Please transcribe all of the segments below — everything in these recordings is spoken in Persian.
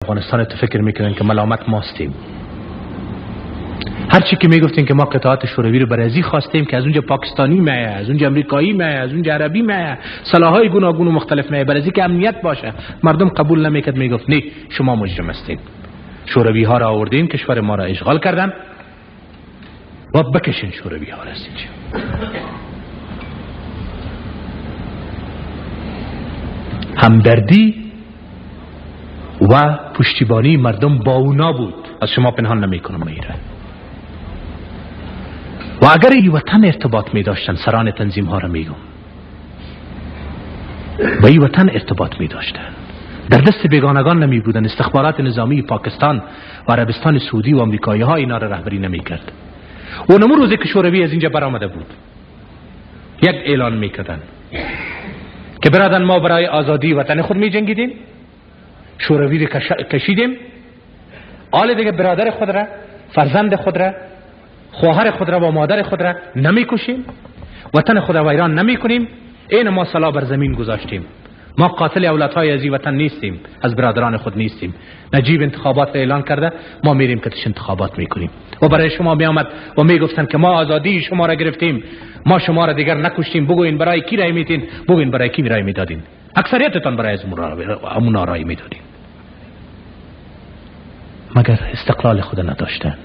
افغانستان تو فکر میکنن که ملامت ماستیم. هر چی که میگفتین که ما قطعات شوروی رو برای ازی خواستیم که از اونجا پاکستانی میه، از اونجا امریکایی میه، از اونجا عربی میه، سلاحهای گوناگون و مختلف میه، برای ازی که امنیت باشه. مردم قبول نمیکرد، میگفت نه شما مجرم هستین، شوروی ها را آوردین کشور ما را اشغال کردن و بکشین شوروی ها را از اینجا. همدردی و پشتیبانی مردم با اونا بود، از شما پنهان نمیکنم میره. و اگر این وطن ارتباط می داشتن، سران تنظیم ها را میگم، با این وطن ارتباط می داشتن، در دست بیگانگان نمی بودن. استخبارات نظامی پاکستان و عربستان سعودی و امریکایی ها اینا را رهبری نمی کرد. و نمو روزی که شوروی از اینجا برآمده بود، یک اعلان می کردن که برادران ما برای آزادی وطن خود می جنگیدیم، شوروی را کشیدیم، آل دیگه برادر خود را، فرزند خود را، خواهر خود را و مادر خود را نمی کشیم، وطن خود را ویران نمی کنیم. این ما سلا بر زمین گذاشتیم. ما قاتل اولادهای از این وطن نیستیم، از برادران خود نیستیم. نجیب انتخابات اعلان کرده، ما میریم که تش انتخابات میکنیم. و برای شما می آمد و می گفتن که ما آزادی شما را گرفتیم، ما شما را دیگر نکشتیم، بگوین برای کی رای میتین، بگوین برای کی رای میدادین. اکثریتتان برای همون رای میدادین. مگر استقلال خود نداشتن،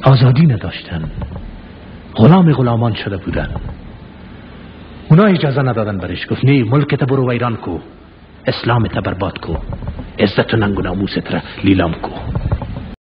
آزادی نداشتن، غلامان شده بودن. اونا اجازه ندادن برش. گفت نه، ملکت برو ویران کو، اسلامت برباد کو، عزت و ننگ و ناموست را لیلام کو.